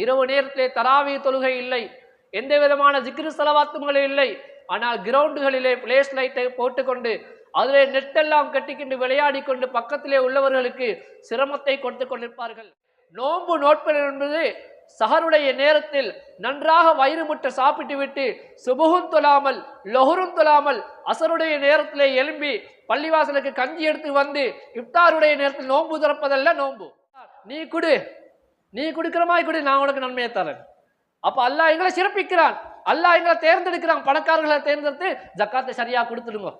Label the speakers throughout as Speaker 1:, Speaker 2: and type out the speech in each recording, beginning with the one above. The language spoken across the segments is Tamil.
Speaker 1: இரவு நேரத்திலே தராவி தொழுகை இல்லை, எந்த விதமான ஜிக்ரு ஸலவாத்துகளும் இல்லை. ஆனால் கிரவுண்டுகளிலே பிளேஸ் லைட்டை போட்டுக்கொண்டு அதிலே நெட்டெல்லாம் கட்டிக்கொண்டு விளையாடி கொண்டு பக்கத்திலே உள்ளவர்களுக்கு சிரமத்தை கொடுத்து கொண்டிருப்பார்கள். நோன்பு நோட்பது என்பது சஹருடைய நேரத்தில் நன்றாக வயிறு முட்டை சாப்பிட்டு விட்டு சுபுகும் தொழாமல் லொஹரும் தொழாமல் அசருடைய நேரத்திலே எழும்பி பள்ளிவாசலுக்கு கஞ்சி எடுத்து வந்து இஃப்தாருடைய நேரத்தில் நோன்பு திறப்பதல்ல நோன்பு. நீ குடுக்கிற மாதிரி குடி, நான் உனக்கு நன்மையை தரேன். அப்ப அல்லாஹ் எங்களை சிறப்பிக்கிறான், அல்லாஹ் எங்களை தேர்ந்தெடுக்கிறான். பணக்காரர்களை தேர்ந்தெடுத்து ஜக்காத்தை சரியா கொடுத்துடுங்க.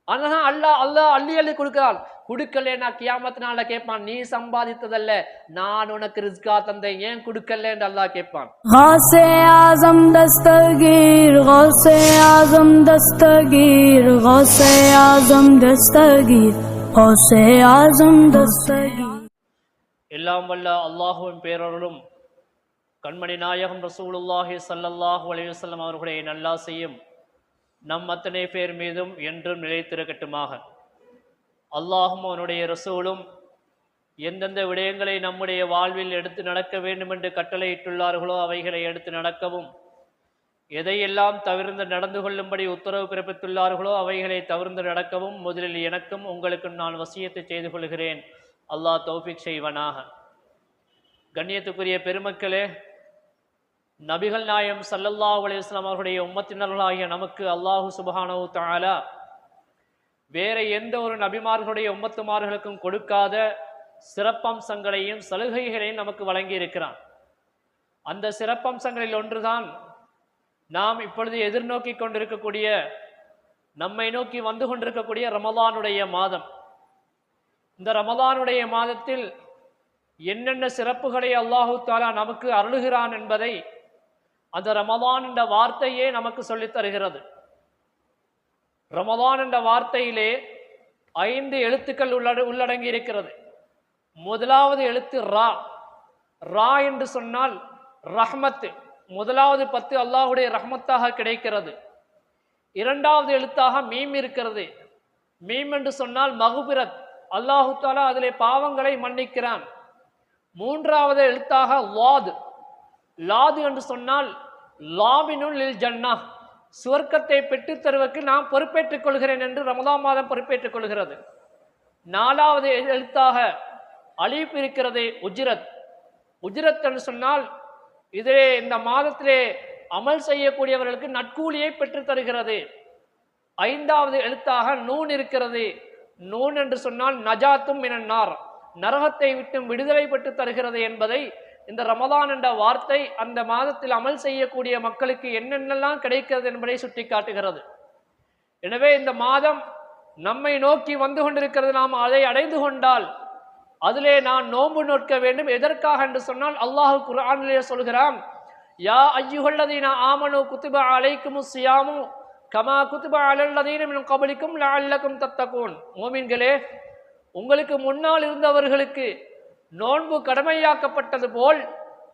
Speaker 1: ஆனா அல்லாஹ் அள்ளி அள்ளி கொடுக்கிறான். கொடுக்கலன்னா கியாமத் நாள்ல கேட்பான், நீ சம்பாதித்ததல்ல, நான் உனக்கு ரிஸ்கா தந்தேன், ஏன் கொடுக்கல என்று அல்லாஹ் கேட்பான்.
Speaker 2: गौसे आजम दस्तगीर, गौसे आजम दस्तगीर, गौसे आजम दस्तगीर, गौसे आजम दस्तगीर.
Speaker 1: எல்லாம் வல்ல அல்லாஹ்வின் பேரருளும் கண்மணி நாயகம் ரசூலுல்லாஹி ஸல்லல்லாஹு அலைஹி வஸல்லம் அவர்களுடைய நல்லாசையும் நம் அத்தனை பேர் மீதும் என்றும் நிலைத்திருக்கட்டுமாக. அல்லாஹும் அவனுடைய ரசூலும் எந்தெந்த விடயங்களை நம்முடைய வாழ்வில் எடுத்து நடக்க வேண்டும் என்று கட்டளையிட்டுள்ளார்களோ அவைகளை எடுத்து நடக்கவும், எதையெல்லாம் தவிர்த்து நடந்து கொள்ளும்படி உத்தரவு பிறப்பித்துள்ளார்களோ அவைகளை தவிர்த்து நடக்கவும் முதலில் எனக்கும் உங்களுக்கும் நான் வசியத்தை செய்து கொள்கிறேன். அல்லாஹ் தௌஃபீக் செய்வனாக. கண்ணியத்துக்குரிய பெருமக்களே, நபிகள் நாயம் ஸல்லல்லாஹு அலைஹி வஸல்லம் அவர்களுடைய உம்மத்தினர்களாகிய நமக்கு அல்லாஹு சுப்ஹானஹு வ தஆலா வேற எந்த ஒரு நபிமார்களுடைய உம்மத்துமார்களுக்கும் கொடுக்காத சிறப்பம்சங்களையும் சலுகைகளையும் நமக்கு வழங்கி இருக்கிறான். அந்த சிறப்பம்சங்களில் ஒன்றுதான் நாம் இப்பொழுது எதிர்நோக்கி கொண்டிருக்கக்கூடிய, நம்மை நோக்கி வந்து கொண்டிருக்கக்கூடிய ரமலானுடைய மாதம். இந்த ரமலானுடைய மாதத்தில் என்னென்ன சிறப்புகளை அல்லாஹு தஆலா நமக்கு அருளுகிறான் என்பதை அந்த ரமலான் என்ற வார்த்தையே நமக்கு சொல்லித் தருகிறது. ரமலான் என்ற வார்த்தையிலே 5 எழுத்துக்கள் உள்ளடங்கி இருக்கிறது. முதலாவது எழுத்து ரா. ரா என்று சொன்னால் ரஹ்மத். முதலாவது 10 அல்லாஹுடைய ரஹ்மத்தாக கிடைக்கிறது. இரண்டாவது எழுத்தாக மீம் இருக்கிறது. மீம் என்று சொன்னால் மகுபிரத், அல்லாஹு தஆலா அதிலே பாவங்களை மன்னிக்கிறான். மூன்றாவது எழுத்தாக லாது. லாது என்று சொன்னால் லாமினுல் லில் ஜன்னா, சுவர்க்கத்தை பெற்றுத் தருவதற்கு நான் பொறுப்பேற்றுக் கொள்கிறேன் என்று ரமலான் மாதம் பொறுப்பேற்றுக் கொள்கிறது. நாலாவது எழுத்தாக அலீப் இருக்கிறது, உஜ்ரத். உஜ்ரத் என்று சொன்னால் இதிலே இந்த மாதத்திலே அமல் செய்யக்கூடியவர்களுக்கு நற்கூலியை பெற்றுத் தருகிறது. ஐந்தாவது எழுத்தாக நூன் இருக்கிறது. நூன் என்று சொன்னால் நஜாத்தும் மினன்னார், நரகத்தை விட்டு விடுதலை பெற்று தருகிறது என்பதை இந்த ரமலான் என்ற வார்த்தை அந்த மாதத்தில் அமல் செய்யக்கூடிய மக்களுக்கு என்னென்னலாம் கிடைக்கிறது என்பதை சுட்டி காட்டுகிறது. எனவே இந்த மாதம் நம்மை நோக்கி வந்து கொண்டிருக்கிறது. நாம் அதை அடைந்து கொண்டால் அதிலே நான் நோன்பு நோக்க வேண்டும். எதற்காக என்று சொன்னால் அல்லாஹ் குர்ஆனிலே சொல்கிறான், யா அய்யுஹல்லதீன ஆமனு குத்திப அலைக்குமுஸ் ஸியாமு கமா குத்திப அலல்லதீன மின் கப்லிக்கும் லஅல்லக்கும் தத்தகூன். மோமின்களே, உங்களுக்கு முன்னால் இருந்தவர்களுக்கு நோன்பு கடமையாக்கப்பட்டது போல்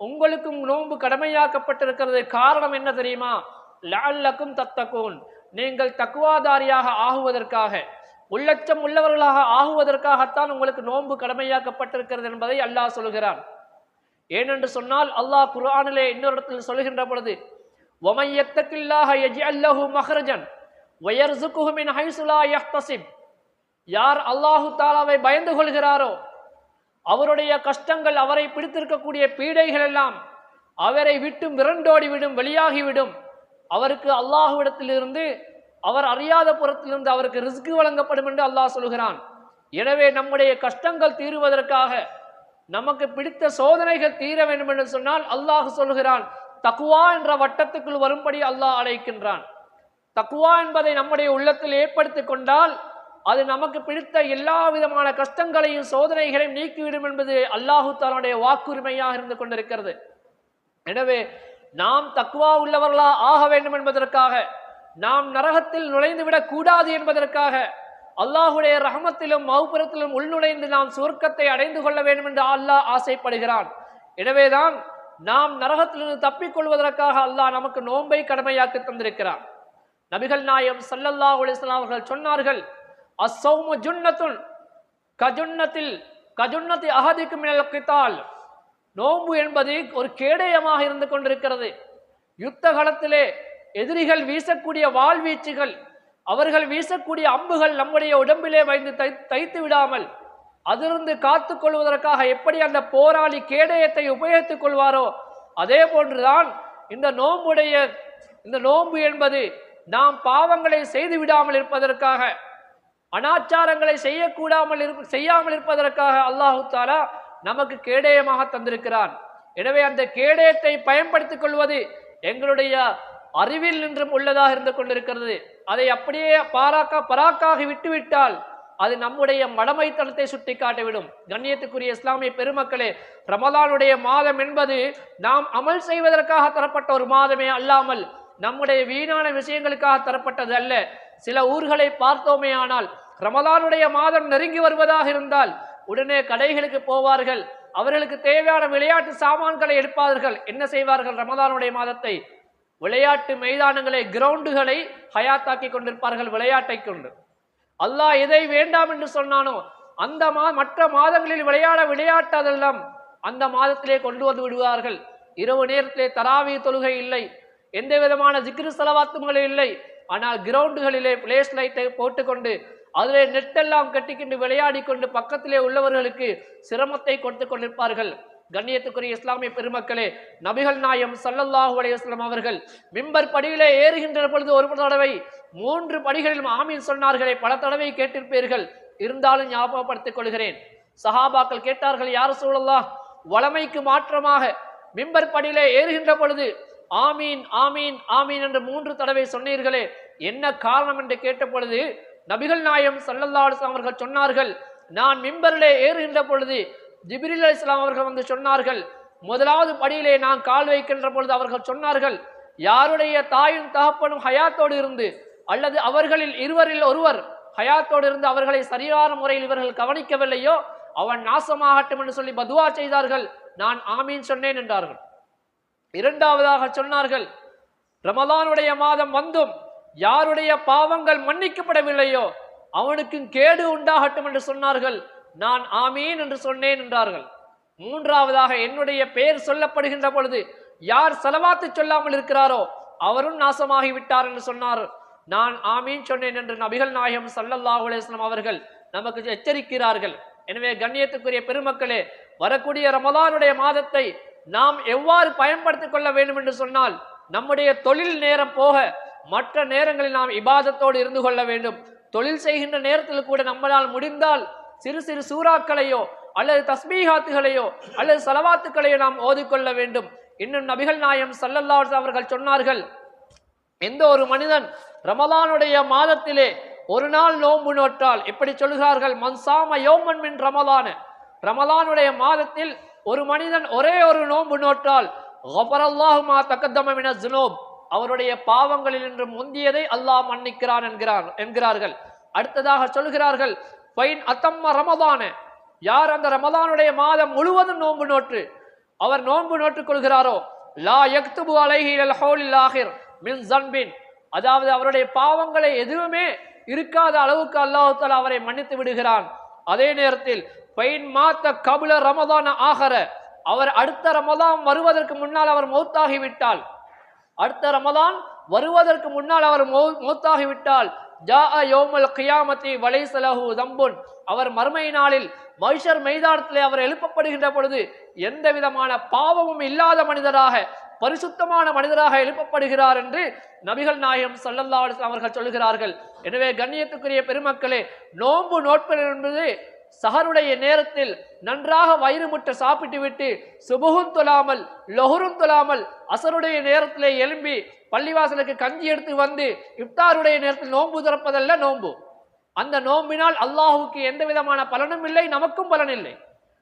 Speaker 1: உங்களுக்கும் நோன்பு கடமையாக்கப்பட்டிருக்கிறது. காரணம் என்ன தெரியுமா? லஅல்லக்கும் தத்தகூன், நீங்கள் தக்குவாதாரியாக ஆகுவதற்காக, உள்ளச்சம் உள்ளவர்களாக ஆகுவதற்காகத்தான் உங்களுக்கு நோன்பு கடமையாக்கப்பட்டிருக்கிறது என்பதை அல்லாஹ் சொல்கிறான். ஏனென்று சொன்னால் அல்லாஹ் குர்ஆனிலே இன்னொரு இடத்தில் சொல்கின்ற பொழுது, வமன் யத்தகில்லாஹ யஜ்அல் லஹு மஹ்ரஜன் வயர்ஸுகுஹு மின் ஹைஸு லா யஹ்தஸிப். யார் அல்லாஹு தஆலாவை பயந்து கொள்கிறாரோ அவருடைய கஷ்டங்கள், அவரை பிடித்திருக்கக்கூடிய பீடைகள் எல்லாம் அவரை விட்டு விரண்டோடிவிடும், வெளியாகிவிடும். அவருக்கு அல்லாஹ்விடத்திலிருந்து, அவர் அறியாத புறத்திலிருந்து அவருக்கு ரிஸ்க் வழங்கப்படும் என்று அல்லாஹ் சொல்கிறான். எனவே நம்முடைய கஷ்டங்கள் தீருவதற்காக, நமக்கு பிடித்த சோதனைகள் தீர வேண்டும் என்று சொன்னால் அல்லாஹ் சொல்கிறான், தக்வா என்ற வட்டத்துக்குள் வரும்படி அல்லாஹ் அழைக்கின்றான். தக்வா என்பதை நம்முடைய உள்ளத்தில் ஏற்படுத்திக் கொண்டால் அது நமக்கு பிடித்த எல்லா விதமான கஷ்டங்களையும் சோதனைகளையும் நீக்கிவிடும் என்பது அல்லாஹு தஆலாவுடைய வாக்குரிமையாக இருந்து கொண்டிருக்கிறது. எனவே நாம் தக்வா உள்ளவர்களா ஆக வேண்டும் என்பதற்காக, நாம் நரகத்தில் நுழைந்துவிடக் கூடாது என்பதற்காக, அல்லாஹுடைய ரஹமத்திலும் மௌபிரத்திலும் உள்நுழைந்து நாம் சுவர்க்கத்தை அடைந்து கொள்ள வேண்டும் என்று அல்லாஹ் ஆசைப்படுகிறான். எனவேதான் நாம் நரகத்திலிருந்து தப்பிக்கொள்வதற்காக அல்லாஹ் நமக்கு நோன்பை கடமையாக்கி தந்திருக்கிறான். நபிகள் நாயகம் ஸல்லல்லாஹு அலைஹி வஸல்லம் அவர்கள் சொன்னார்கள், அஸ்ஸௌமு ஜுன்னத்துன் கஜுன்னதி அஹதிக்கும் மினல் கிதால். நோன்பு என்பது ஒரு கேடயமாக இருந்து கொண்டிருக்கிறது. யுத்த காலத்திலே எதிரிகள் வீசக்கூடிய வாழ்வீச்சுகள், அவர்கள் வீசக்கூடிய அம்புகள் நம்முடைய உடம்பிலே வைத்து தைத்து விடாமல் அதிலிருந்து காத்து கொள்வதற்காக எப்படி அந்த போராளி கேடயத்தை உபயோகித்துக் கொள்வாரோ அதே போன்றுதான் இந்த நோன்பு என்பது நாம் பாவங்களை செய்து விடாமல் இருப்பதற்காக, அனாச்சாரங்களை செய்யாமல் இருப்பதற்காக அல்லாஹு தாலா நமக்கு கேடயமாக தந்திருக்கிறான். எனவே அந்த கேடயத்தை பயன்படுத்திக் கொள்வது எங்களுடைய அறிவில் நின்றும் உள்ளதாக இருந்து கொண்டிருக்கிறது. அதை அப்படியே பராக்காகி விட்டுவிட்டால் அது நம்முடைய மடமைத்தனத்தை சுட்டி காட்டிவிடும். கண்ணியத்துக்குரிய இஸ்லாமிய பெருமக்களே, ரமலானுடைய மாதம் என்பது நாம் அமல் செய்வதற்காக தரப்பட்ட ஒரு மாதமே அல்லாமல் நம்முடைய வீணான விஷயங்களுக்காக தரப்பட்டது அல்ல. சில ஊர்களை பார்த்தோமே ஆனால் ரமலானுடைய மாதம் நெருங்கி வருவதாக இருந்தால் உடனே கடைகளுக்கு போவார்கள், அவர்களுக்கு தேவையான விளையாட்டு சாமான்களை எடுப்பார்கள். என்ன செய்வார்கள்? ரமலானுடைய மாதத்தை விளையாட்டு மைதானங்களை, கிரவுண்டுகளை ஹயாத்தாக்கி கொண்டிருப்பார்கள் விளையாட்டை கொண்டு. அல்லாஹ் எதை வேண்டாம் என்று சொன்னானோ அந்த மற்ற மாதங்களில் விளையாட்டாதெல்லாம் அந்த மாதத்திலே கொண்டு வந்து விடுவார்கள். இரவு நேரத்திலே தராவி தொழுகை இல்லை, எந்த விதமான ஜிக்ரு ஸலவாத்துகளும் இல்லை. ஆனால் கிரவுண்டுகளிலே பிளேஸ் லைட்டை போட்டுக்கொண்டு அதிலே நெட்டெல்லாம் கட்டிக்கொண்டு விளையாடி கொண்டு பக்கத்திலே உள்ளவர்களுக்கு சிரமத்தை கொடுத்து கொண்டிருப்பார்கள். கண்ணியத்துக்குரிய இஸ்லாமிய பெருமக்களே, நபிகள் நாயகம் ஸல்லல்லாஹு அலைஹி வஸல்லம் அவர்கள் மிம்பர் படியிலே ஏறுகின்ற பொழுது ஒரு தடவை 3 படிகளிலும் ஆமீன் சொன்னார்களே, பல தடவை கேட்டிருப்பீர்கள். இருந்தாலும் ஞாபகப்படுத்திக் கொள்கிறேன். சஹாபாக்கள் கேட்டார்கள், யா ரசூலல்லாஹ், வளமைக்கு மாற்றமாக மிம்பர் படியிலே ஏறுகின்ற பொழுது ஆமீன் ஆமீன் ஆமீன் என்று 3 தடவை சொன்னீர்களே, என்ன காரணம் என்று கேட்ட பொழுது நபிகள் நாயகம் ஸல்லல்லாஹு அலைஹி வஸல்லம் அவர்கள் சொன்னார்கள், நான் மிம்பரிலே ஏறுகின்ற பொழுது ஜிப்ரீல் அலைஹிஸ்ஸலாம் அவர்கள் வந்து சொன்னார்கள். முதலாவது படியிலே நான் கால் வைக்கின்ற பொழுது அவர்கள் சொன்னார்கள், யாருடைய தாயும் தகப்பனும் ஹயாத்தோடு இருந்து அல்லது அவர்களில் இருவரில் ஒருவர் ஹயாத்தோடு இருந்து அவர்களை சரியான முறையில் இவர்கள் கவனிக்கவில்லையோ அவன் நாசமாகட்டும் என்று சொல்லி பதுவா செய்தார்கள். நான் ஆமீன் சொன்னேன் என்றார்கள். இரண்டாவதாக சொன்னார்கள், ரமலானுடைய மாதம் வந்தும் யாருடைய பாவங்கள் மன்னிக்கப்படவில்லையோ அவனுக்கு கேடு உண்டாகட்டும் என்று சொன்னார்கள். நான் ஆமீன் என்று சொன்னேன் என்றார்கள். மூன்றாவதாக, என்னுடைய பெயர் சொல்லப்படுகின்ற பொழுது யார் ஸலவாத்து சொல்லாமல் இருக்கிறாரோ அவரும் நாசமாகி விட்டார் என்று சொன்னார். நான் ஆமீன் சொன்னேன் என்று நபிகள் நாயகம் ஸல்லல்லாஹு அலைஹி வஸல்லம் அவர்கள் நமக்கு எச்சரிக்கிறார்கள். எனவே கண்ணியத்துக்குரிய பெருமக்களே, வரக்கூடிய ரமலானுடைய மாதத்தை நாம் எவ்வாறு பயன்படுத்திக் கொள்ள வேண்டும் என்று சொன்னால், நம்முடைய தொழில் நேரம் போக மற்ற நேரங்களில் நாம் இபாதத்தோடு இருந்து கொள்ள வேண்டும். தொழில் செய்கின்ற நேரத்தில் கூட நம்மளால் முடிந்தால் சிறு சிறு சூறாக்களையோ அல்லது தஸ்பீஹாத்துகளையோ அல்லது ஸலவாத்துக்களையோ நாம் ஓதிக்கொள்ள வேண்டும். இன்னும் நபிகள் நாயகம் ஸல்லல்லாஹு அலைஹி வஸல்லம் அவர்கள் சொன்னார்கள், எந்த ஒரு மனிதன் ரமலானுடைய மாதத்திலே ஒரு நாள் நோன்பு நோற்றால், எப்படி சொல்கிறார்கள், மன்சாம யௌமன் மின் ரமலான, ரமலானுடைய மாதத்தில் ஒரு மனிதன் ஒரே ஒரு நோன்பு நோற்றால் கஃபரல்லாஹு மா தகத்தம மினஸ் ஸுனூப், அவருடைய பாவங்களில் இன்று முந்தியதை அல்லாஹ் மன்னிக்கிறான் என்கிறார்கள். அடுத்ததாக சொல்கிறார்கள், ஃபைன் அத்தம்ம ரமலான, யார் அந்த ரமலானுடைய மாதம் முழுவதும் நோன்பு நோற்று அவர் நோன்பு நோற்றுக் கொள்கிறாரோ, லா யக்துபு அலைஹி அல் ஹௌலில் ஆகிர் மின் ஸன்பின், அதாவது அவருடைய பாவங்களை எதுவுமே இருக்காத அளவுக்கு அல்லாஹ் தஆலா அவரை மன்னித்து விடுகிறான். அதே நேரத்தில் ஃபைன் மாத்த கபுல ரமலான ஆகர, அவர் அடுத்த ரமலான் வருவதற்கு முன்னால் அவர் மௌத்தாகிவிட்டால், அடுத்த ரமலான் வருவதற்கு முன்னால் அவர் மௌத்தாகிவிட்டால், ஜாஅ யௌமல் கியாமத்தி வலைஸ லஹு தம்புன், அவர் மறுமை நாளில் மஹ்ஷர் மைதானத்திலே அவர் எழுப்பப்படுகின்ற பொழுது எந்த விதமான பாவமும் இல்லாத மனிதராக, பரிசுத்தமான மனிதராக எழுப்பப்படுகிறார் என்று நபிகள் நாயகம் ஸல்லல்லாஹு அலைஹி வஸல்லம் அவர்கள் சொல்கிறார்கள். எனவே கண்ணியத்துக்குரிய பெருமக்களே, நோன்பு நோட்பது என்பது சஹருடைய நேரத்தில் நன்றாக வயிறு முட்ட சாப்பிட்டு விட்டு சுபுகும் தொழாமல் லொஹரும் தொழாமல் அசருடைய நேரத்திலே எழும்பி பள்ளிவாசலுக்கு கஞ்சி எடுத்து வந்து இஃப்தாருடைய நேரத்தில் நோன்பு திறப்பதல்ல நோன்பு. அந்த நோம்பினால் அல்லாஹுக்கு எந்த விதமான பலனும் இல்லை, நமக்கும் பலன் இல்லை.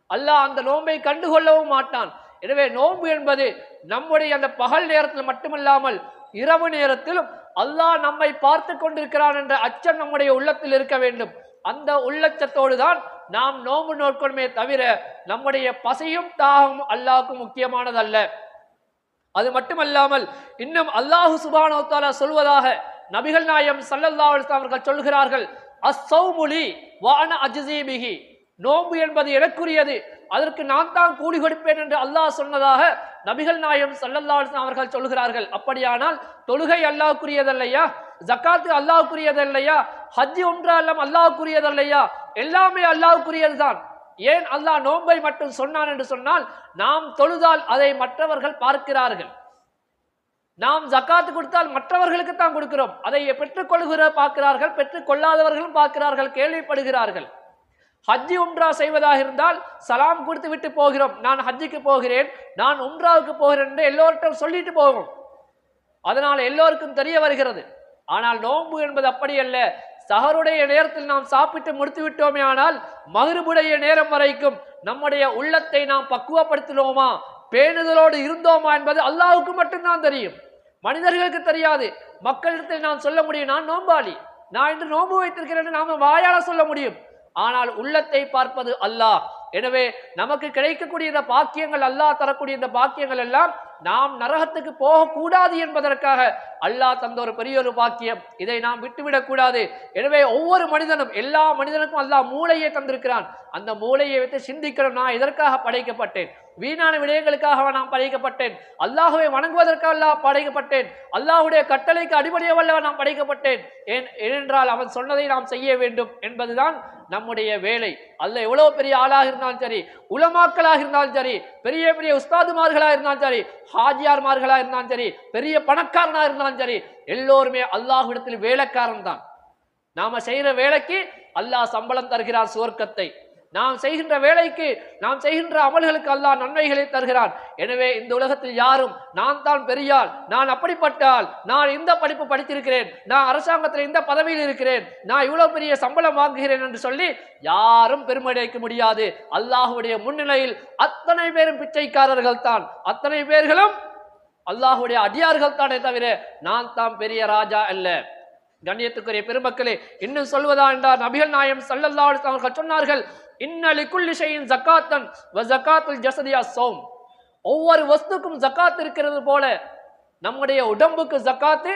Speaker 1: அல்லாஹ் அந்த நோன்பை கண்டுகொள்ளவும் மாட்டான். எனவே நோன்பு என்பது நம்முடைய அந்த பகல் நேரத்தில் மட்டுமல்லாமல் இரவு நேரத்திலும் அல்லாஹ் நம்மை பார்த்து கொண்டிருக்கிறான் என்ற அச்சம் நம்முடைய உள்ளத்தில் இருக்க வேண்டும். அந்த உள்ளச்சத்தோடு தான் நாம் நோன்பு நோக்கணுமே தவிர நம்முடைய பசியும் தாகமும் அல்லாஹ்வுக்கு முக்கியமானதல்ல. அது மட்டுமல்லாமல் இன்னும் அல்லாஹு சுப்ஹானஹு வ தஆலா சொல்வதாக நபிகள் நாயகம் ஸல்லல்லாஹு அலைஹி வஸல்லம் அவர்கள் சொல்கிறார்கள், அஸ்ஸௌமுலி வ அன அஜ்ஸீ பிஹி, நோன்பு என்பது எனக்குரியது, அதற்கு நான் தான் கூலி கொடுப்பேன் என்று அல்லாஹ் சொன்னதாக நபிகள் நாயகம் ஸல்லல்லாஹு அலைஹி வஸல்லம் அவர்கள் சொல்கிறார்கள். அப்படியானால் தொழுகை அல்லாஹ்வுக்குரியதல்லையா? ஜக்காத்து அல்லாஹ்வுக்குரியதல்லையா? ஹஜ் உம்ரா எல்லாம் அல்லாஹ்வுக்குரியதல்லையா? எல்லாமே அல்லாஹ்வுக்குரியதுதான். ஏன் அல்லாஹ் நோன்பை மட்டும் சொன்னான் என்று சொன்னால், நாம் தொழுதால் அதை மற்றவர்கள் பார்க்கிறார்கள், நாம் ஜக்காத்து கொடுத்தால் மற்றவர்களுக்கு தான் கொடுக்கிறோம், அதை பெற்றுக்கொள்கிற பார்க்கிறார்கள், பெற்றுக் கொள்ளாதவர்களும் பார்க்கிறார்கள், கேள்விப்படுகிறார்கள். ஹஜ்ஜி உம்ரா செய்வதாக இருந்தால் சலாம் கொடுத்து விட்டு போகிறோம், நான் ஹஜ்ஜுக்கு போகிறேன், நான் உம்ராவுக்கு போகிறேன் என்று எல்லோருக்கும் சொல்லிட்டு போவோம், அதனால் எல்லோருக்கும் தெரிய வருகிறது. ஆனால் நோன்பு என்பது அப்படி அல்ல. சஹருடைய நேரத்தில் நாம் சாப்பிட்டு முடித்து விட்டோமே ஆனால் மக்ரிபுடைய நேரம் வரைக்கும் நம்முடைய உள்ளத்தை நாம் பக்குவப்படுத்தினோமா, பேணுதலோடு இருந்தோமா என்பது அல்லாஹ்வுக்கு மட்டும்தான் தெரியும், மனிதர்களுக்கு தெரியாது. மக்களிடத்தில் நான் சொல்ல முடியும், நான் நோன்பாளி, நான் இன்று நோன்பு வைத்திருக்கிறேன் என்று நாம வாயால சொல்ல முடியும். ஆனால் உள்ளத்தை பார்ப்பது அல்லாஹ். எனவே நமக்கு கிடைக்கக்கூடிய இந்த பாக்கியங்கள், அல்லாஹ் தரக்கூடிய இந்த பாக்கியங்கள் எல்லாம் நாம் நரகத்துக்கு போகக்கூடாது என்பதற்காக அல்லாஹ் தந்த ஒரு பெரிய ஒரு பாக்கியம். இதை நாம் விட்டுவிடக் கூடாது. எனவே ஒவ்வொரு மனிதனும், எல்லா மனிதனுக்கும் அல்லாஹ் மூளையை தந்திருக்கிறான். அந்த மூளையை வைத்து சிந்திக்கணும், நான் எதற்காக படைக்கப்பட்டேன், வீணான விடயங்களுக்காக நான் படைக்கப்பட்டேன், அல்லாஹுவை வணங்குவதற்காக அல்லாஹ் படைக்கப்பட்டேன், அல்லாஹுடைய கட்டளைக்கு அடிபடியவல்ல நான் படைக்கப்பட்டேன், ஏனென்றால் அவன் சொன்னதை நாம் செய்ய வேண்டும் என்பதுதான் நம்முடைய வேலை. அல்லாஹ் எவ்வளவு பெரிய ஆளாக இருந்தாலும் சரி, உலமாக்களாக இருந்தாலும் சரி, பெரிய பெரிய உஸ்தாதுமார்களாக இருந்தாலும் சரி, ஹாஜியார்மார்களாக இருந்தாலும் சரி, பெரிய பணக்காரனாக இருந்தாலும் சரி, எல்லோருமே அல்லாஹ்விடத்தில் வேலைக்காரன் தான். நாம செய்கிற வேலைக்கு அல்லாஹ் சம்பளம் தருகிறார், சுவர்க்கத்தை. நாம் செய்கின்ற வேலைக்கு, நாம் செய்கின்ற அமல்களுக்கு அல்லாஹ் நன்மைகளை தருகிறான். எனவே இந்த உலகத்தில் யாரும் நான் தான் பெரியாள், நான் அப்படிப்பட்டால், நான் இந்த படிப்பு படித்திருக்கிறேன், நான் அரசாங்கத்தில் இந்த பதவியில் இருக்கிறேன், நான் இவ்வளவு பெரிய சம்பளம் வாங்குகிறேன் என்று சொல்லி யாரும் பெருமையடைக்க முடியாது. அல்லாஹ்வுடைய முன்னிலையில் அத்தனை பேரும் பிச்சைக்காரர்கள் தான், அத்தனை பேர்களும் அல்லாஹ்வுடைய அடியார்கள் தானே தவிர நான் தான் பெரிய ராஜா அல்ல. கண்ணியத்துக்குரிய பெருமக்களே, இன்னும் சொல்வதா என்றால் நபிகள் நாயகம் ஸல்லல்லாஹு அலைஹி வஸல்லம் அவர்கள் சொன்னார்கள், இன்ன லிகுல்லி ஷைஇன் ஜகாத்தன் வ ஜகாத்துல் ஜஸதி அஸ்-ஸௌம். ஒவ்வொரு வஸ்துக்கும் ஜகாத் இருக்கிறது போல நம்முடைய உடம்புக்கு ஜகாத்து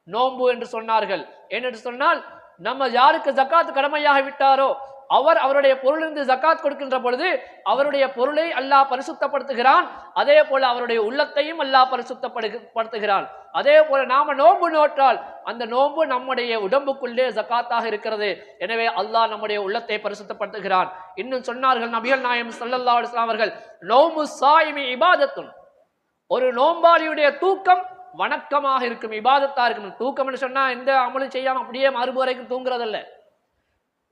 Speaker 1: நோன்பு என்று சொன்னார்கள். ஏனென்று சொன்னால், நம்ம யாருக்கு ஜகாத் கடமையாக விட்டாரோ அவர் அவருடைய பொருளிலிருந்து ஜகாத் கொடுக்கின்ற பொழுது அவருடைய பொருளை அல்லாஹ் பரிசுத்தப்படுத்துகிறான், அதே போல அவருடைய உள்ளத்தையும் அல்லாஹ் பரிசுத்தப்படுத்துகிறான். அதே போல நாம நோன்பு நோற்றால் அந்த நோன்பு நம்முடைய உடம்புக்குள்ளே ஜகாத்தாக இருக்கிறது. எனவே அல்லாஹ் நம்முடைய உள்ளத்தை பரிசுத்தப்படுத்துகிறான். இன்னும் சொன்னார்கள் நபிகள் நாயகம் ஸல்லல்லாஹு அலைஹி வஸல்லம் அவர்கள், நௌமு ஸாயிமி இபாதத்துன். ஒரு நோன்பாளியுடைய தூக்கம் வணக்கமாக இருக்கும், இபாதத்தா இருக்கும். தூக்கம் என்று சொன்னா எந்த அமலும் செய்யாம அப்படியே மறுபு வரைக்கும் தூங்குறதல்ல,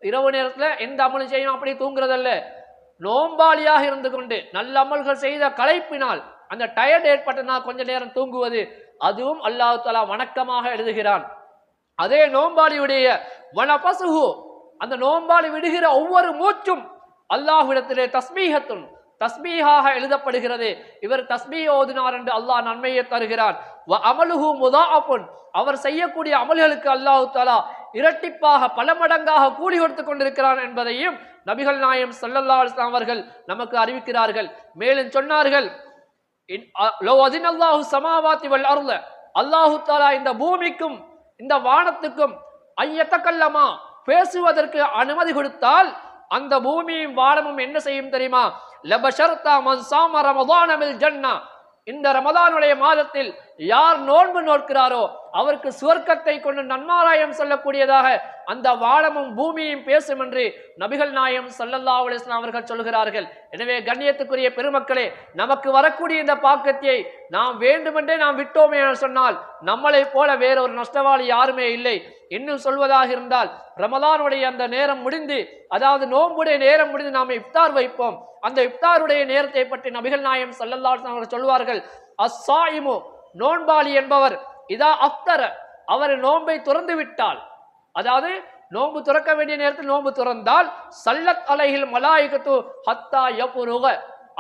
Speaker 1: இரவு நேரத்துல எந்த அமலும் செய்யாம அப்படியே தூங்குறதல்ல. நோன்பாளியாக இருந்து கொண்டு நல்ல அமல்கள் செய்த களைப்பினால், அந்த டயர்ட் ஏற்பட்டனால் கொஞ்ச நேரம் தூங்குவது, அதுவும் அல்லாஹ் தஆலா வணக்கமாக எழுதுகிறான். அதே நோன்பாளியுடைய வனபசுஹு, அந்த நோன்பாளி விடுகிற ஒவ்வொரு மூச்சும் அல்லாஹ்விடத்திலே தஸ்பீஹத்துன், தஸ்பீஹாக எழுதப்படுகிறது. இவர் தஸ்பீஹ் ஓதினார் என்று அல்லாஹ் நன்மையை தருகிறான். வ அமலுஹு முதாஅஃபுன், அவர் செய்யக்கூடிய அமல்களுக்கு அல்லாஹ் தஆலா இரட்டிப்பாக பல மடங்காக கூலி கொடுத்து கொண்டிருக்கிறான் என்பதையும் நபிகள் நாயகம் ஸல்லல்லாஹு அலைஹி வஸல்லம் அவர்கள் நமக்கு அறிவிக்கிறார்கள். மேலும் சொன்னார்கள், லவ் அஸினல்லாஹு ஸமாவாத்தி வல் அர்த, அல்லாஹ் தஆலா இந்த பூமிக்கும் இந்த வானத்துக்கும் ஐயத்தகல்லமா, பேசுவதற்கு அனுமதி கொடுத்தால் அந்த பூமியும் வானமும் என்ன செய்யும் தெரியுமா? லபஷர்தா மன் ஸாம ரமதான மில் ஜன்னா, இந்த ரமதானுடைய மாதத்தில் யார் நோன்பு நோக்கிறாரோ அவருக்கு சுவர்க்கத்தை கொண்டு நன்மாராயம் சொல்லக்கூடியதாக அந்த வானமும் பூமியும் பேசும் என்று நபிகள் நாயகம் ஸல்லல்லாஹு அலைஹி வஸல்லம் அவர்கள் சொல்கிறார்கள். எனவே கண்ணியத்துக்குரிய பெருமக்களே, நமக்கு வரக்கூடிய இந்த பாக்கியத்தை நாம் வேண்டுமென்றே நாம் விட்டோமே என சொன்னால் நம்மளை போல வேறொரு நஷ்டவாளி யாருமே இல்லை. இன்னும் சொல்வதாக இருந்தால், ரமலானுடைய அந்த நேரம் முடிந்து, அதாவது நோன்புடைய நேரம் முடிந்து நாம் இஃப்தார் வைப்போம். அந்த இஃப்தாருடைய நேரத்தை பற்றி நபிகள் நாயகம் ஸல்லல்லாஹு அலைஹி வஸல்லம் அவர்கள் சொல்வார்கள், அஸ்ஸாயிமு, நோன்பாளி என்பவர், இதா அஃப்தர, அவர் நோன்பை துறந்து விட்டால், அதாவது நோன்பு துறக்க வேண்டிய நேரத்தில் நோன்பு துறந்தால், சல்லத் அலைஹில் மலாயிகத்து ஹத்தா யஃபுருக,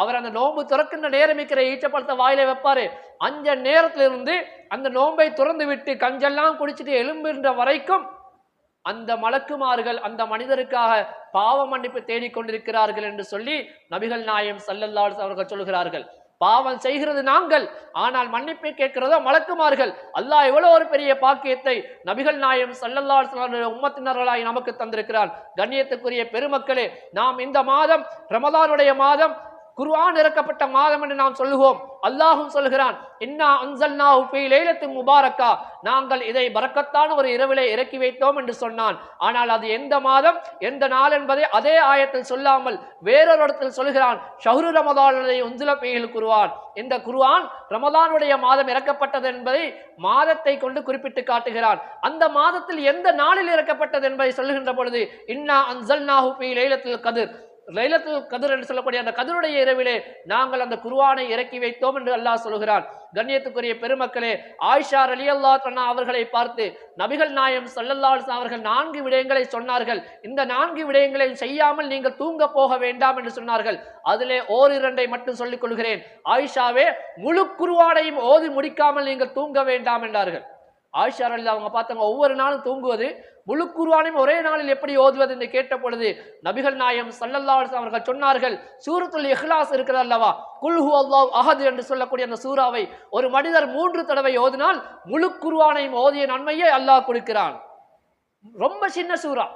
Speaker 1: அவர் அந்த நோன்பு துறக்கின்ற நேரம் இருக்கிற ஈச்சப்பழத்தை வாயில வைப்பாரு, அந்த நேரத்திலிருந்து அந்த நோன்பை துறந்து விட்டு கஞ்செல்லாம் குடிச்சிட்டு எலும்புகின்ற வரைக்கும் அந்த மலக்குமார்கள் அந்த மனிதருக்காக பாவ மன்னிப்பு தேடிக்கொண்டிருக்கிறார்கள் என்று சொல்லி நபிகள் நாயகம் ஸல்லல்லாஹு அலைஹி வஸல்லம் அவர்கள் சொல்கிறார்கள். பாவம் செய்கிறது நாங்கள், ஆனால் மன்னிப்பை கேட்கிறதோ மலக்குமார்கள். அல்லாஹ் எவ்வளவு ஒரு பெரிய பாக்கியத்தை நபிகள் நாயகம் ஸல்லல்லாஹு அலைஹி வஸல்லம் உம்மத்தினர்களாய் நமக்கு தந்திருக்கிறான். கண்ணியத்துக்குரிய பெருமக்களே, நாம் இந்த மாதம் ரமலானுடைய மாதம், குர்ஆன் இறக்கப்பட்ட மாதம் என்று நாம் சொல்லுவோம். அல்லாஹும் சொல்கிறான், இன்னா அன்ஸல்னாஹு ஃபீ லைலத்தின் முபாரக்கா, நாங்கள் இதை பரக்கத்தான ஒரு இரவிலே இறக்கி வைத்தோம் என்று சொன்னான். ஆனால் அது எந்த மாதம் எந்த நாள் என்பதை அதே ஆயத்தில் சொல்லாமல் வேறொரு இடத்தில் சொல்கிறான், ஷஹ்ரு ரமதானை உன்சில ஃபீஹில் குர்ஆன், இந்த குர்ஆன் ரமலானுடைய மாதம் இறக்கப்பட்டது என்பதை மாதத்தை கொண்டு குறிப்பிட்டு காட்டுகிறான். அந்த மாதத்தில் எந்த நாளில் இறக்கப்பட்டது என்பதை சொல்லுகின்ற பொழுது இன்னா அன்ஸல்னாஹு ஃபீ லைலத்துல் கத்ர், லைலத்துல் கத்ர் என்று சொல்லக்கூடிய அந்த கத்ருடைய இரவிலே நாங்கள் அந்த குர்ஆனை இறக்கி வைத்தோம் என்று அல்லாஹ் சொல்கிறான். கண்ணியத்துக்குரிய பெருமக்களே, ஆயிஷா ரலியல்லாஹு அன்ஹா அவர்களை பார்த்து நபிகள் நாயகம் ஸல்லல்லாஹு அலைஹி வஸல்லம் அவர்கள் 4 விடயங்களை சொன்னார்கள். இந்த 4 விடயங்களை செய்யாமல் நீங்கள் தூங்க போக வேண்டாம் என்று சொன்னார்கள். அதிலே ஓரிரண்டை மட்டும் சொல்லிக் கொள்கிறேன். ஆயிஷாவே, முழு குர்ஆனையும் ஓதி முடிக்காமல் நீங்கள் தூங்க வேண்டாம் என்றார்கள். ஆயிஷா ரலியல்லாஹு அவங்க பார்த்தாங்க, ஒவ்வொரு நாளும் தூங்குவது, முழு குர்ஆனையும் ஒரே நாளில் எப்படி ஓதுவது என்று கேட்ட பொழுது நபிகள் நாயகம் ஸல்லல்லாஹு அலைஹி வஸல்லம் அவர்கள் சொன்னார்கள், சூரத்துல் இஹ்லாஸ் இருக்கிறது அல்லவா, குல் ஹுவல்லாஹு அஹத் என்று சொல்லக்கூடிய அந்த சூராவை ஒரு மனிதர் 3 தடவை ஓதினால் முழு குர்ஆனையும் ஓதிய நன்மையை அல்லாஹ் கொடுக்கிறான். ரொம்ப சின்ன சூரா.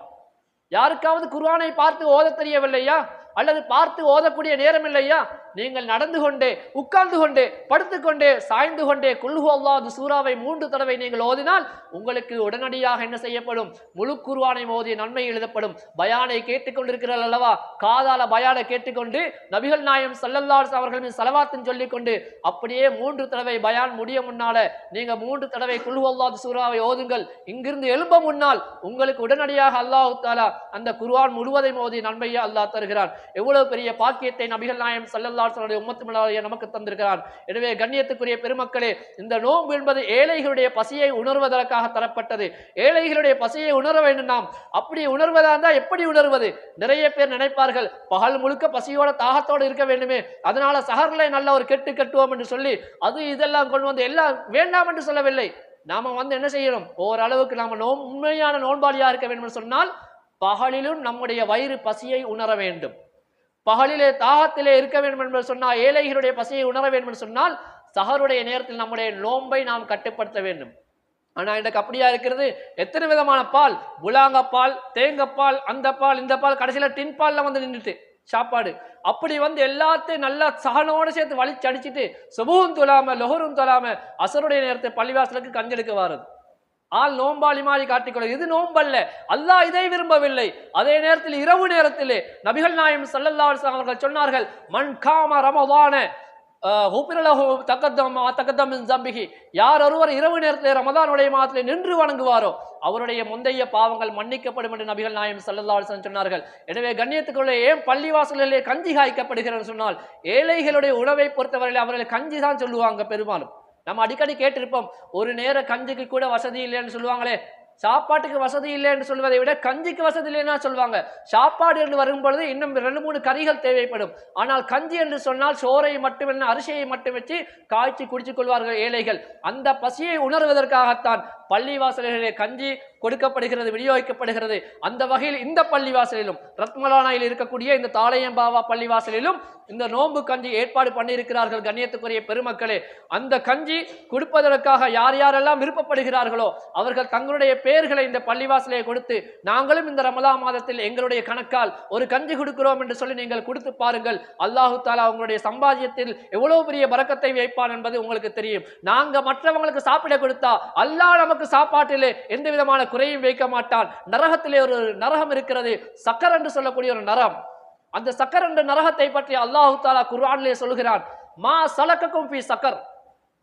Speaker 1: யாருக்காவது குர்ஆனை பார்த்து ஓத தெரியவில்லையா, அல்லது பார்த்து ஓதக்கூடிய நேரம் இல்லையா, நீங்கள் நடந்து கொண்டே, உட்கார்ந்து கொண்டே, படுத்துக்கொண்டே, சாய்ந்து கொண்டே குல் ஹுவல்லாஹு சூராவை 3 தடவை நீங்கள் ஓதினால் உங்களுக்கு உடனடியாக என்ன செய்யப்படும், முழு குர்ஆனை ஓதிய நன்மை எழுதப்படும். பயானை கேட்டுக்கொண்டிருக்கிறார்கள் அல்லவா, காதால பயானை கேட்டுக்கொண்டு நபிகள் நாயகம் ஸல்லல்லாஹு அலைஹி வஸல்லம் அவர்கள் மீது ஸலவாத்தும் சொல்லிக்கொண்டு அப்படியே 3 தடவை பயான் முடிய முன்னால நீங்க 3 தடவை குல் ஹுவல்லாஹு சூராவை ஓதுங்கள். இங்கிருந்து எழும்ப முன்னால் உங்களுக்கு உடனடியாக அல்லாஹ் தஆலா அந்த குர்ஆன் முழுவதையும் ஓதிய நன்மையை அல்லாஹ் தருகிறான். எவ்வளவு பெரிய பாக்கியத்தை நபிகள் நாயகம் ஸல்லல்லாஹு அலைஹி வஸல்லம் உம்மத்துடைய நமக்கு தந்திருக்கிறான். எனவே கண்ணியத்துக்குரிய பெருமக்களே, இந்த நோன்பு என்பது ஏழைகளுடைய பசியை உணர்வதற்காக தரப்பட்டது. ஏழைகளுடைய பசியை உணர வேண்டும். நாம் அப்படி உணர்வதா இருந்தால் எப்படி உணர்வது? நிறைய பேர் நினைப்பார்கள், பகல் முழுக்க பசியோட தாகத்தோடு இருக்க வேண்டுமே, அதனால சஹர்ல நல்ல ஒரு கெட்டு கட்டுவோம் என்று சொல்லி அது இதெல்லாம் கொண்டு வந்து எல்லாம் வேண்டாம் என்று சொல்லவில்லை. நாம என்ன செய்யணும், ஓரளவுக்கு நாம உண்மையான நோன்பாளியா இருக்க வேண்டும் என்று சொன்னால் பகலிலும் நம்முடைய வயிறு பசியை உணர வேண்டும். பகலிலே தாகத்திலே இருக்க வேண்டும் என்று சொன்னால், ஏழைகளுடைய பசியை உணர வேண்டும் என்று சொன்னால் சஹருடைய நேரத்தில் நம்முடைய நோன்பை நாம் கட்டுப்படுத்த வேண்டும். ஆனா எனக்கு அப்படியா இருக்கிறது? எத்தனை விதமான பால், புலாங்கப்பால், தேங்கப்பால், அந்த பால், இந்த பால், கடைசியில டின் பால்ல நின்றுட்டு சாப்பாடு அப்படி எல்லாத்தையும் நல்லா சகனோட சேர்த்து வலிச்சு அடிச்சுட்டு சுபூவும் தொழாம லொஹரும் தொழாம அசருடைய நேரத்தை பள்ளிவாசலுக்கு கஞ்செடுக்க வாரது. ஆள் நோம்பாளி மாதிரி காட்டிக்கொள்ள, இது நோம்பல்ல. அல்லாஹ் இதை விரும்பவில்லை. அதே நேரத்தில் இரவு நேரத்திலே நபிகள் நாயகம் ஸல்லல்லாஹு அலைஹி வஸல்லம் அவர்கள் சொன்னார்கள், மன் காம ரமதான யார் ஒருவர் இரவு நேரத்தில் ரமதானுடைய மாதத்திலே நின்று வணங்குவாரோ அவருடைய முந்தைய பாவங்கள் மன்னிக்கப்படும் என்று நபிகள் நாயகம் ஸல்லல்லாஹு அலைஹி வஸல்லம் சொன்னார்கள். எனவே கண்ணியத்துக்குள்ளே ஏன் பள்ளிவாசலிலே கஞ்சி காய்க்கப்படுகிறது சொன்னால், ஏழைகளுடைய உணவை பொறுத்தவரையில் அவர்கள் கஞ்சி தான் சொல்லுவாங்க. பெரும்பாலும் நம்ம அடிக்கடி கேட்டிருப்போம், ஒரு நேர கஞ்சிக்கு கூட வசதி இல்லைன்னு சொல்லுவாங்களே. சாப்பாட்டுக்கு வசதி இல்லை என்று சொல்வதை விட கஞ்சிக்கு வசதி இல்லைன்னா சொல்லுவாங்க. சாப்பாடு என்று வரும் பொழுது இன்னும் 2-3 கறிகள் தேவைப்படும். ஆனால் கஞ்சி என்று சொன்னால் சோறை மட்டும் என்ன, அரிசியை மட்டும் வச்சு காய்ச்சி குடித்துக் கொள்வார்கள் ஏழைகள். அந்த பசியை உணர்வதற்காகத்தான் பள்ளிவாசல்களிலே கஞ்சி கொடுக்கப்படுகிறது, விநியோகிக்கப்படுகிறது. அந்த வகையில் இந்த பள்ளிவாசலிலும் ரத்மலானாயில் இருக்கக்கூடிய இந்த தாளையம்பாவா பள்ளிவாசலிலும் இந்த நோன்பு கஞ்சி ஏற்பாடு பண்ணியிருக்கிறார்கள். கண்ணியத்துக்குரிய பெருமக்களே, அந்த கஞ்சி கொடுப்பதற்காக யார் யாரெல்லாம் விருப்பப்படுகிறார்களோ அவர்கள் தங்களுடைய பெயர்களை இந்த பள்ளிவாசலை கொடுத்து, நாங்களும் இந்த ரமலான் மாதத்தில் எங்களுடைய கணக்கால் ஒரு கஞ்சி கொடுக்கிறோம் என்று சொல்லி நீங்கள் கொடுத்து பாருங்கள். அல்லாஹு தாலா உங்களுடைய சம்பாத்தியத்தில் எவ்வளவு பெரிய பரக்கத்தை வைப்பான் என்பது உங்களுக்கு தெரியும். நாங்க மற்றவங்களுக்கு சாப்பிட கொடுத்தா அல்லாஹ் நமக்கு சாப்பாட்டிலே எந்த விதமான குறையும் வைக்க மாட்டான். நரகத்திலே ஒரு நரகம் இருக்கிறது, சக்கர் என்று சொல்லக்கூடிய ஒரு நரகம். அந்த சக்கர் என்ற நரகத்தை பற்றி அல்லாஹு தாலா குர்ஆனிலே சொல்கிறான், மா சலக்கக்கும் ஃபீ சக்கர்.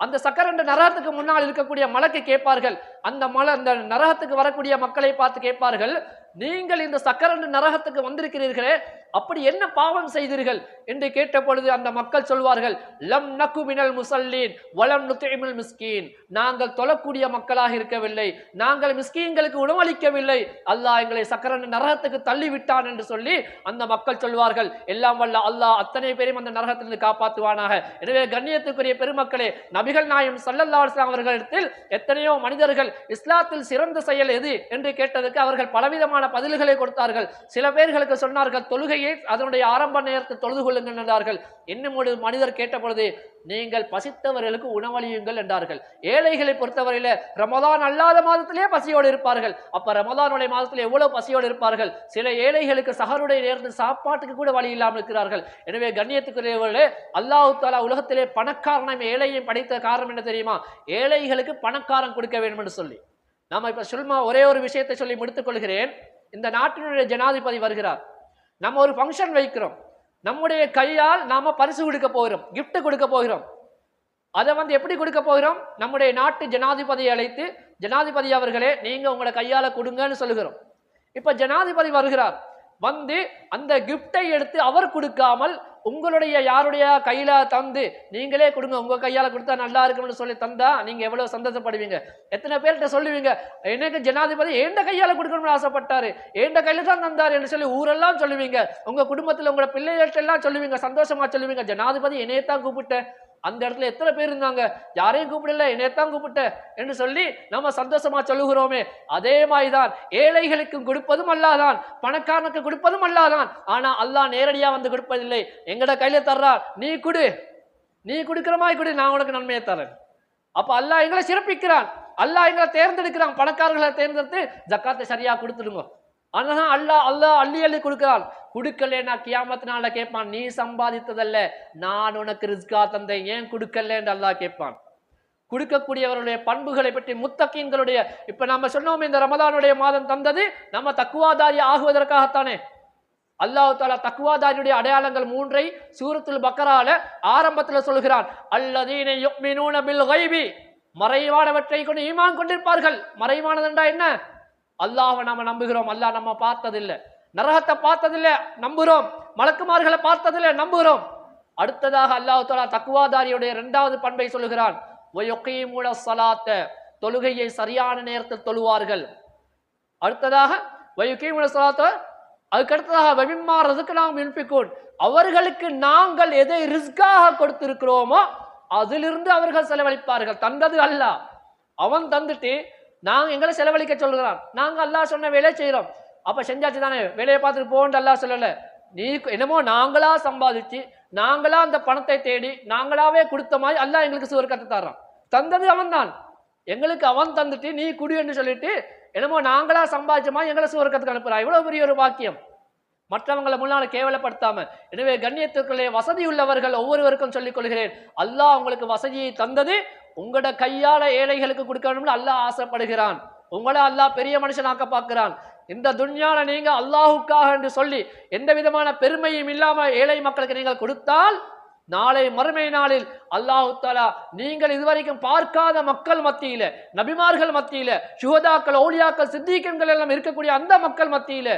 Speaker 1: அந்த சக்கர் என்ற நரகத்துக்கு முன்னால் இருக்கக்கூடிய மலக்கு கேட்பார்கள், அந்த நரகத்துக்கு வரக்கூடிய மக்களை பார்த்து கேட்பார்கள், நீங்கள் இந்த சக்கர் என்ற நரகத்துக்கு வந்திருக்கிறீர்களே, அப்படி என்ன பாவம் செய்தீர்கள் என்று கேட்ட பொழுது அந்த மக்கள் சொல்வார்கள், லம் நகு மினல் முஸல்லீன் வலம் நுத்இமுல் மிஸ்கீன். நாங்கள் தொழக்கூடிய மக்களாக இருக்கவில்லை, நாங்கள் மிஸ்கீன்களுக்கு உணவளிக்கவில்லை, அல்லாஹ் எங்களை சக்கர் என்ற நரகத்துக்கு தள்ளி விட்டான் என்று சொல்லி அந்த மக்கள் சொல்வார்கள். எல்லாம் வல்ல அல்லாஹ் அத்தனை பேரையும் அந்த நரகத்திலிருந்து காப்பாற்றுவானாக. எனவே கண்ணியத்துக்குரிய பெருமக்களே, நபிகள் நாயகம் ஸல்லல்லாஹு அலைஹி வஸல்லம் அவர்களிடத்தில் எத்தனையோ மனிதர்கள் இஸ்லாத்தில் சிறந்த செயல் எது என்று கேட்டதற்கு அவர்கள் பலவிதமான விதமான பதில்களை கொடுத்தார்கள். சில பேர்களுக்கு சொன்னார்கள், தொழுகையை அதனுடைய ஆரம்ப நேரத்தில் தொழுது கொள்ளுங்கள் என்றார்கள். இன்னும் ஒரு மனிதர் கேட்ட பொழுது, நீங்கள் பசித்தவர்களுக்கு உணவளியுங்கள் என்றார்கள். ஏழைகளை பொறுத்தவரையில ரமதான் அல்லாத மாதத்திலே பசியோடு இருப்பார்கள். அப்ப ரமதானுடைய மாதத்தில் எவ்வளவு பசியோடு இருப்பார்கள். சில ஏழைகளுக்கு சஹருடைய நேரத்தில் சாப்பாட்டுக்கு கூட வழி இல்லாமல் இருக்கிறார்கள். எனவே கண்ணியத்துக்குரியவர்களே, அல்லாஹ் தஆலா உலகத்திலே பணக்காரனையும் ஏழையையும் படைத்த காரணம் என்ன தெரியுமா? ஏழைகளுக்கு பணக்காரன் கொடுக்க வேண்டும் என்று சொல்லி. நாம இப்ப சுல்மா ஒரே ஒரு விஷயத்தை சொல்லி முடித்துக் கொள்கிறேன். இந்த நாட்டினுடைய ஜனாதிபதி வருகிறார். நம்ம ஒரு ஃபங்க்ஷன் வைக்கிறோம். நம்முடைய கையால் நாம பரிசு கொடுக்க போகிறோம், கிஃப்ட் கொடுக்க போகிறோம். அதை எப்படி கொடுக்க போகிறோம்? நம்முடைய நாட்டு ஜனாதிபதியை அழைத்து, ஜனாதிபதி அவர்களே நீங்க உங்களோட கையால கொடுங்கன்னு சொல்லுகிறோம். இப்ப ஜனாதிபதி வருகிறார். வந்து அந்த கிஃப்டை எடுத்து அவர் கொடுக்காமல் உங்களுடைய யாருடைய கையில தந்து நீங்களே கொடுங்க, உங்க கையால கொடுத்தா நல்லா இருக்கும்னு சொல்லி தந்தா நீங்க எவ்வளவு சந்தோஷப்படுவீங்க? எத்தனை பேர்கிட்ட சொல்லுவீங்க, எனக்கு ஜனாதிபதி ஏண்ட கையால கொடுக்கணும்னு ஆசைப்பட்டாரு, ஏண்ட கையில தான் தந்தாரு என்று சொல்லி ஊரெல்லாம் சொல்லுவீங்க. உங்க குடும்பத்துல உங்களோட பிள்ளைகள்ட்ட எல்லாம் சொல்லுவீங்க, சந்தோஷமா சொல்லுவீங்க, ஜனாதிபதி என்னையத்தான் கூப்பிட்ட. அந்த இடத்துல எத்தனை பேர் இருந்தாங்க, யாரையும் கூப்பிடல, என்னையத்தான் கூப்பிட்ட என்று சொல்லி நம்ம சந்தோஷமா சொல்லுகிறோமே. அதே மாதிரிதான் ஏழைகளுக்கும் கொடுப்பதும் அல்லாதான், பணக்காரனுக்கு கொடுப்பதும் அல்லாதான். ஆனா அல்லாஹ் நேரடியா வந்து கொடுப்பதில்லை. எங்கட கையில தர்றார், நீ குடு, நீ கொடுக்கிற மாதிரி குடு, நான் உனக்கு நன்மையை தரேன். அப்ப அல்லாஹ் எங்களை சிறப்பிக்கிறான், அல்லாஹ் எங்களை தேர்ந்தெடுக்கிறான். பணக்காரர்களை தேர்ந்தெடுத்து ஜக்காத்தை சரியா கொடுத்துடுங்க. ஆனா அல்லாஹ் அள்ளி அள்ளி கொடுக்கிறான். கொடுக்கலன்னா கியாமத் நாள்ல கேட்பான், நீ சம்பாதித்ததல்ல, நான் உனக்கு ரிஸ்கா தந்தேன், ஏன் கொடுக்கல என்று அல்லாஹ் கேட்பான். கொடுக்கக்கூடியவர்களுடைய பண்புகளை பற்றி முத்தகீன்களுடைய, இப்ப நம்ம சொன்னோம் இந்த ரமதானுடைய மாதம் தந்தது நம்ம தக்குவாதாரி ஆகுவதற்காகத்தானே. அல்லாஹ் தஆலா தக்குவாதாரியுடைய அடையாளங்கள் 3 சூரத்துல் பக்கரால ஆரம்பத்துல சொல்கிறான். அல்லதீன யுமினூன பில் கைபி, மறைவானவற்றை கொண்டு ஈமான் கொண்டிருப்பார்கள். மறைவானது என்றா என்ன? அல்லாஹ்வை நாம நம்புகிறோம், அல்லாஹ் நம்ம பார்த்ததில்லை, நரகத்தை பார்த்ததில்லை நம்புகிறோம், மலக்குமார்களை பார்த்ததில்லை நம்புகிறோம். அடுத்ததாக அல்லாஹ் தஆலா தக்வாதாரியுடைய 2வது பண்பை சொல்லுகிறான். வயகீமுன ஸலாத்த, தொழுகையை சரியான நேரத்தில் தொழுவார்கள். அடுத்ததாக வயகீமுன ஸலாத்த, அதுக்கு அடுத்ததாக வமிம்மா ரஸக்னாஹும் யுன்ஃபிகூன், அவர்களுக்கு நாங்கள் எதை ரிஸ்காக கொடுத்திருக்கிறோமோ அதிலிருந்து அவர்கள் செலவழிப்பார்கள். தந்தது அல்லாஹ், அவன் தந்துட்டு நாங்க எங்களை செலவழிக்க சொல்கிறான். நாங்க அல்லாஹ் சொன்ன வேலையை செய்யறோம். அப்ப செஞ்சாச்சு தானே, வேலையை பார்த்துட்டு போன்னு அல்லாஹ் சொல்லல. நீ என்னமோ நாங்களா சம்பாதிச்சு நாங்களா அந்த பணத்தை தேடி நாங்களாவே கொடுத்த மாதிரி அல்லாஹ் எங்களுக்கு சுவர்க்கத்தை தர்றான். தந்தது அவன் தான், எங்களுக்கு அவன் தந்துட்டு நீ குடி என்று சொல்லிட்டு என்னமோ நாங்களா சம்பாதிச்ச மாதிரி எங்களை சுவர்க்கத்துக்கு அனுப்புறான். இவ்வளவு பெரிய ஒரு வாக்கியம், மற்றவங்களை முன்னால கேவலப்படுத்தாம. எனவே கண்ணியத்திற்குள்ளே வசதி உள்ளவர்கள் ஒவ்வொருவருக்கும் சொல்லிக் கொள்கிறேன், அல்லாஹ் உங்களுக்கு வசதியை தந்தது உங்களோட கையால ஏழைகளுக்கு கொடுக்கணும்னு அல்லாஹ் ஆசைப்படுகிறான். உங்களை அல்லாஹ் பெரிய மனுஷனாக்க பார்க்கிறான். இந்த துன்யால நீங்க அல்லாஹுக்காக என்று சொல்லி எந்த விதமான பெருமையும் இல்லாம ஏழை மக்களுக்கு நீங்கள் கொடுத்தால், நாளை மறுமை நாளில் அல்லாஹு தஆலா நீங்கள் இதுவரைக்கும் பார்க்காத மக்கள் மத்தியில, நபிமார்கள் மத்தியில, சுஹதாக்கள், ஔலியாக்கள், சித்திகீன்கள் எல்லாம் இருக்கக்கூடிய அந்த மக்கள் மத்தியில,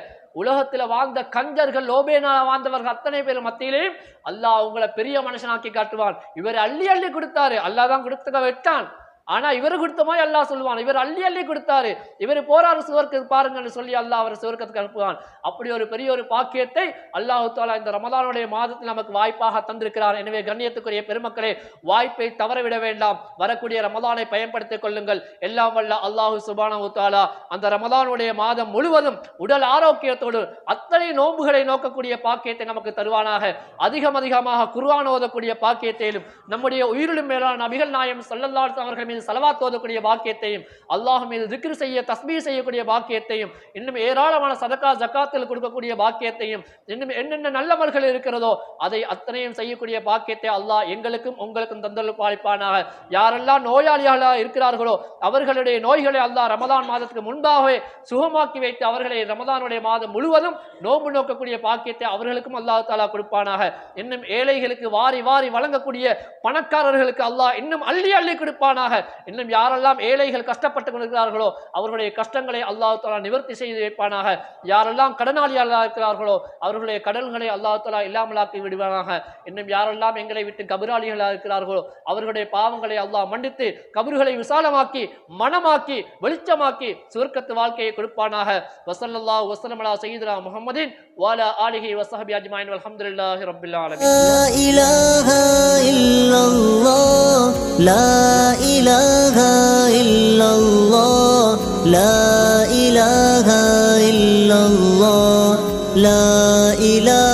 Speaker 1: உலகத்துல வாழ்ந்த கஞ்சர்கள், லோபேனால வாழ்ந்தவர்கள் அத்தனை பேர் மத்தியிலையும் அல்லாஹ் உங்களை பெரிய மனுஷனாக்கி காட்டுவான். இவர் அள்ளி அள்ளி கொடுத்தாரு, அல்லாஹ் தான் கொடுத்துக்க விட்டான். ஆனா இவர் கொடுத்த மாதிரி அல்லாஹ் சொல்லுவான், இவர் அள்ளி அள்ளி கொடுத்தாரு, இவர் போறாரு சுவர்க்கத்துக்கு பாருங்கன்னு சொல்லி அல்லாஹ் அவர் சுவர்க்கத்துக்கு அனுப்புவான். அப்படி ஒரு பெரிய ஒரு பாக்கியத்தை அல்லாஹு தஆலா இந்த ரமதானுடைய மாதத்தில் நமக்கு வாய்ப்பாக தந்திருக்கிறார். எனவே கண்ணியத்துக்குரிய பெருமக்களே, வாய்ப்பை தவறவிட வேண்டாம். வரக்கூடிய ரமதானை பயன்படுத்திக் கொள்ளுங்கள். எல்லாம் வல்ல அல்லாஹு சுப்ஹானஹு தஆலா அந்த ரமதானுடைய மாதம் முழுவதும் உடல் ஆரோக்கியத்தோடு அத்தனை நோன்புகளை நோக்கக்கூடிய பாக்கியத்தை நமக்கு தருவானாக. அதிகமாக குர்ஆன் ஓதக்கூடிய பாக்கியத்தையும், நம்முடைய உயிரிலும் மேலான நபிகள் நாயகம் ஸல்லல்லாஹு அலைஹி அவர்கள் ஸலவாத் ஓதக்கூடிய பாக்கியத்தையும், அல்லாஹ் மீது திக்ர் செய்ய தஸ்பீஹ் செய்யக்கூடிய பாக்கியத்தையும், இன்னும் ஏராளமான சதகா ஜகாத்தில் கொடுக்கக்கூடிய பாக்கியத்தையும், இன்னும் என்னென்ன நல்லவர்கள் இருக்கிறதோ அதை அத்தனையும் செய்யக்கூடிய பாக்கியத்தை அல்லாஹ் எங்களுக்கும் உங்களுக்கும் தந்தருள் பாலிப்பானாக. யாரெல்லாம் நோயாளிகளாக இருக்கிறார்களோ அவர்களுடைய நோய்களை அல்லாஹ் ரமதான் மாதத்துக்கு முன்பாகவே சுகமாக்கி வைத்து அவர்களை ரமதானுடைய மாதம் முழுவதும் நோன்பு நோக்கக்கூடிய பாக்கியத்தை அவர்களுக்கும் அல்லாஹ் தஆலா கொடுப்பானாக. இன்னும் ஏழைகளுக்கு வாரி வாரி வழங்கக்கூடிய பணக்காரர்களுக்கு அல்லாஹ் இன்னும் அள்ளி அள்ளி கொடுப்பானாக. இன்னும் யாரெல்லாம் ஏழைகள் கஷ்டப்பட்டு கொண்டிருக்கிறார்களோ அவர்களுடைய கஷ்டங்களை அல்லாஹ் தஆலா நிவர்த்தி செய்து வைப்பானாக. யாரெல்லாம் கடனாளிகளாக இருக்கிறார்களோ அவர்களுடைய கடன்களை அல்லாஹ் தஆலா இல்லாமலாக்கி விடுவானாக. இன்னும் யாரெல்லாம் எங்களை விட்டு கபராளிகளாக இருக்கிறார்களோ அவர்களுடைய பாவங்களை அல்லாஹ் மன்னித்து கபர்களை விசாலமாக்கி மனமாக்கி வெளிச்சமாக்கி சுவர்க்கத்து வாழ்க்கையை கொடுப்பானாக. வஸல்லல்லாஹு வஸல்லம் அலா சய்யிதினா முஹம்மதின் வ அலா ஆலிஹி வ ஸஹ்பிஹி அஜ்மாயின் வல்ஹம்துலில்லாஹி ரப்பில் ஆலமீன்.
Speaker 3: லா இலாஹா இல்லல்லாஹ், லா இலாஹா இல்லல்லாஹ், لا إله إلا الله لا إله